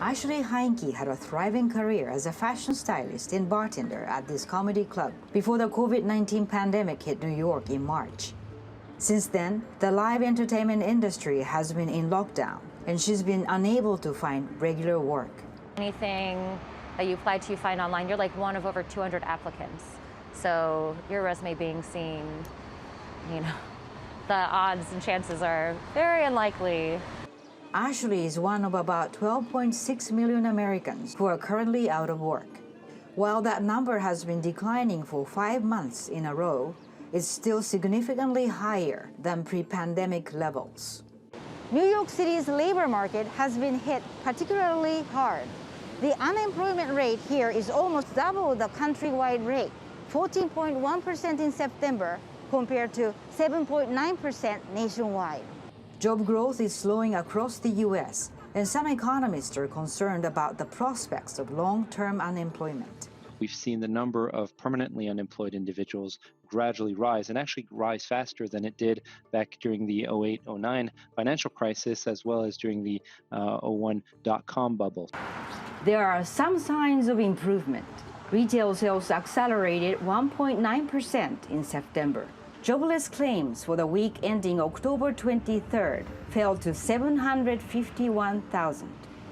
Ashley Heinke had a thriving career as a fashion stylist and bartender at this comedy club before the COVID-19 pandemic hit New York in March. Since then, the live entertainment industry has been in lockdown, and she's been unable to find regular work. Anything that you apply to, you find online, you're like one of over 200 applicants. So your resume being seen, the odds and chances are very unlikely. Ashley is one of about 12.6 million Americans who are currently out of work. While that number has been declining for 5 months in a row, it's still significantly higher than pre-pandemic levels. New York City's labor market has been hit particularly hard. The unemployment rate here is almost double the countrywide rate, 14.1% in September compared to 7.9% nationwide. Job growth is slowing across the U.S., and some economists are concerned about the prospects of long-term unemployment. We've seen the number of permanently unemployed individuals gradually rise, and actually rise faster than it did back during the 08-09 financial crisis, as well as during the 01 dot-com bubble. There are some signs of improvement. Retail sales accelerated 1.9% in September. Jobless claims for the week ending October 23rd fell to 751,000.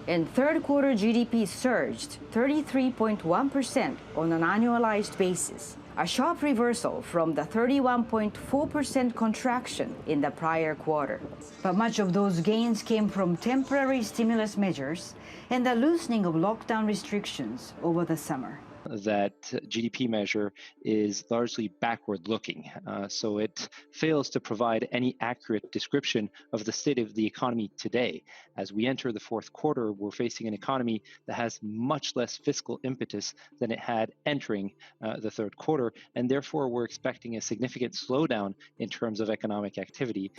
And third quarter GDP surged 33.1% on an annualized basis, a sharp reversal from the 31.4% contraction in the prior quarter. But much of those gains came from temporary stimulus measures and the loosening of lockdown restrictions over the summer. That GDP measure is largely backward-looking, so it fails to provide any accurate description of the state of the economy today. As we enter the fourth quarter, we're facing an economy that has much less fiscal impetus than it had entering the third quarter, and therefore we're expecting a significant slowdown in terms of economic activity.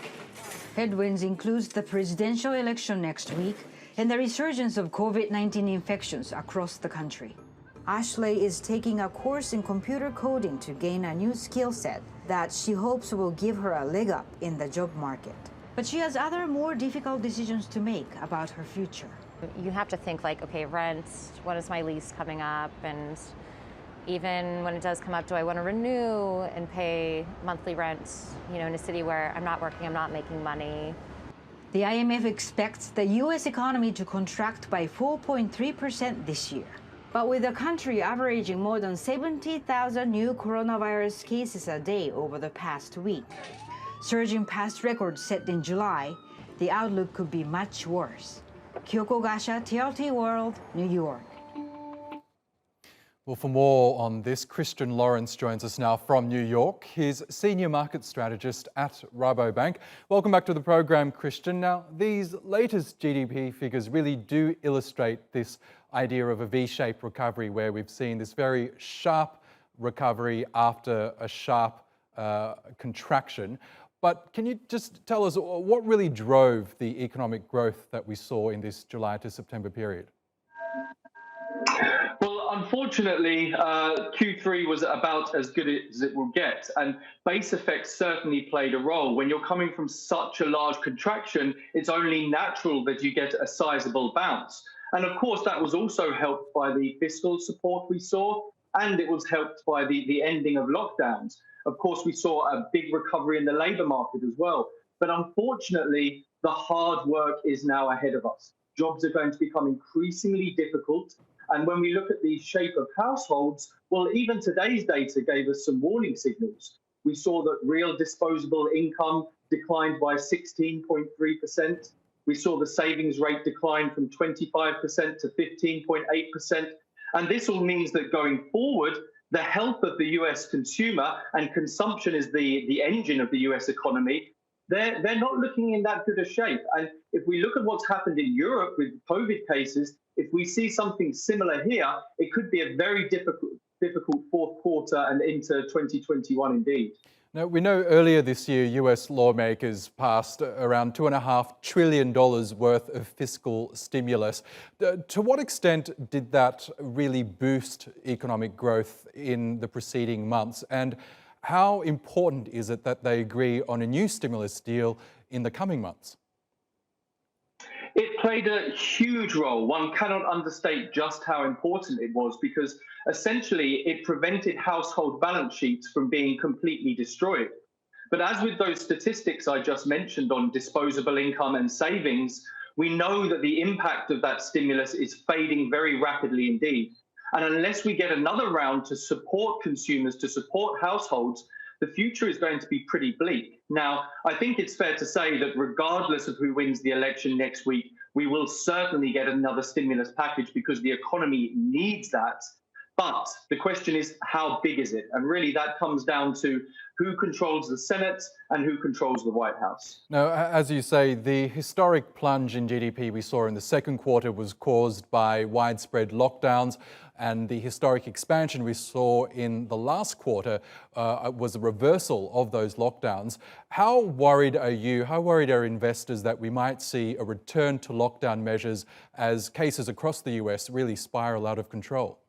Headwinds include the presidential election next week and the resurgence of COVID-19 infections across the country. Ashley is taking a course in computer coding to gain a new skill set that she hopes will give her a leg up in the job market. But she has other more difficult decisions to make about her future. You have to think like, okay, rent, when is my lease coming up? And even when it does come up, do I want to renew and pay monthly rent, in a city where I'm not working, I'm not making money? The IMF expects the U.S. economy to contract by 4.3% this year. But with the country averaging more than 70,000 new coronavirus cases a day over the past week, surging past records set in July, the outlook could be much worse. Kyoko Gasha, TLT World, New York. Well, for more on this, Christian Lawrence joins us now from New York. He's Senior Market Strategist at Rabobank. Welcome back to the program, Christian. Now, these latest GDP figures really do illustrate this idea of a V-shaped recovery, where we've seen this very sharp recovery after a sharp contraction. But can you just tell us what really drove the economic growth that we saw in this July to September period? Well, unfortunately, Q3 was about as good as it will get, and base effects certainly played a role. When you're coming from such a large contraction, it's only natural that you get a sizable bounce. And of course, that was also helped by the fiscal support we saw, and it was helped by the ending of lockdowns. Of course, we saw a big recovery in the labor market as well. But unfortunately, the hard work is now ahead of us. Jobs are going to become increasingly difficult. And when we look at the shape of households, well, even today's data gave us some warning signals. We saw that real disposable income declined by 16.3%. We saw the savings rate decline from 25% to 15.8%. And this all means that going forward, the health of the US consumer, and consumption is the engine of the US economy, they're not looking in that good a shape. And if we look at what's happened in Europe with COVID cases, if we see something similar here, it could be a very difficult fourth quarter and into 2021 indeed. Now, we know earlier this year, US lawmakers passed around $2.5 trillion worth of fiscal stimulus. To what extent did that really boost economic growth in the preceding months? And how important is it that they agree on a new stimulus deal in the coming months? It played a huge role. One cannot understate just how important it was because essentially it prevented household balance sheets from being completely destroyed. But as with those statistics I just mentioned on disposable income and savings, we know that the impact of that stimulus is fading very rapidly indeed. And unless we get another round to support consumers, to support households, the future is going to be pretty bleak. Now, I think it's fair to say that regardless of who wins the election next week, we will certainly get another stimulus package because the economy needs that. But the question is, how big is it? And really, that comes down to who controls the Senate and who controls the White House. Now, as you say, the historic plunge in GDP we saw in the second quarter was caused by widespread lockdowns, and the historic expansion we saw in the last quarter was a reversal of those lockdowns. How worried are you, how worried are investors that we might see a return to lockdown measures as cases across the US really spiral out of control?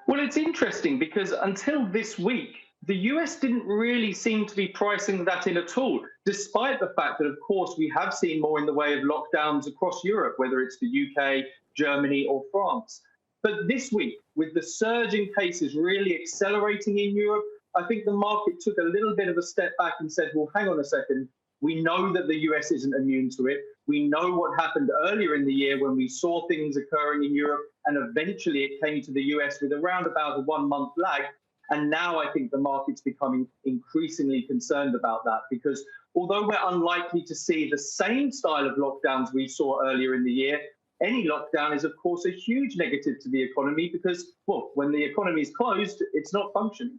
Well, it's interesting because until this week, the US didn't really seem to be pricing that in at all, despite the fact that, of course, we have seen more in the way of lockdowns across Europe, whether it's the UK, Germany, or France. But this week, with the surge in cases really accelerating in Europe, I think the market took a little bit of a step back and said, well, hang on a second. We know that the US isn't immune to it. We know what happened earlier in the year when we saw things occurring in Europe, and eventually it came to the US with around about a 1 month lag. And now I think the market's becoming increasingly concerned about that because although we're unlikely to see the same style of lockdowns we saw earlier in the year, any lockdown is, of course, a huge negative to the economy because, well, when the economy is closed, it's not functioning.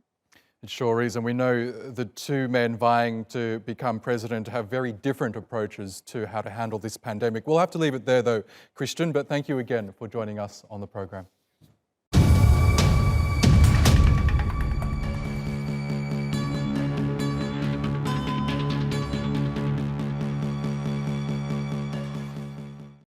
It sure is, and we know the two men vying to become president have very different approaches to how to handle this pandemic. We'll have to leave it there though, Christian, but thank you again for joining us on the program.